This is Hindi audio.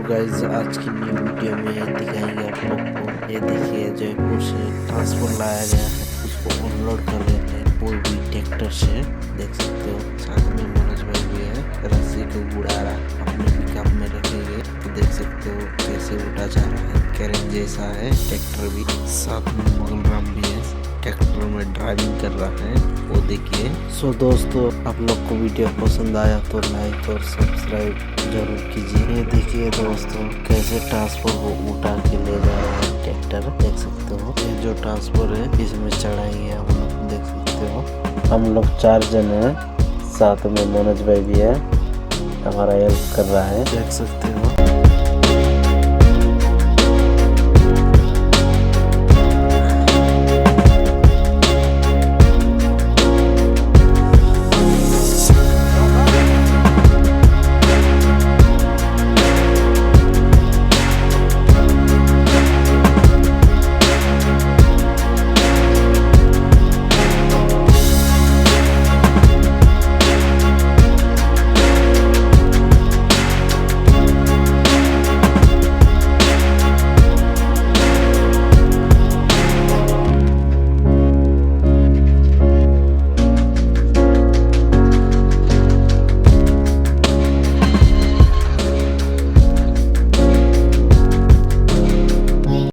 गाइस आज की न्यू वीडियो में दिखाएंगे आप लोग को। ये देखिए जयपुर से ट्रांसपोर्ट लाया गया है, उसको अनलोड कर रहे थे वो भी ट्रैक्टर से। देख सकते हो साथ में मनोज भाई भी है, रस्सी को उड़ा रहा अपने पिकअप में रखेंगे तो देख सकते हो कैसे उठा जा रहा है। कैरेन जैसा है ट्रैक्टर भी, साथ में बलराम भी है ट्रैक्टर में ड्राइविंग कर रहा है वो देखिए। सो दोस्तों आप लोग को वीडियो पसंद आया तो लाइक और सब्सक्राइब जरूर कीजिए। ये देखिए दोस्तों कैसे ट्रांसपोर्ट को उठा के ले जा रहा है ट्रैक्टर, देख सकते हो। ये जो ट्रांसपोर्ट है इसमें चढ़ाई है, हम लोग देख सकते हो। हम लोग 4 जने हैं, साथ में मनोज भाई भी है हमारा हेल्प कर रहा है, देख सकते हो।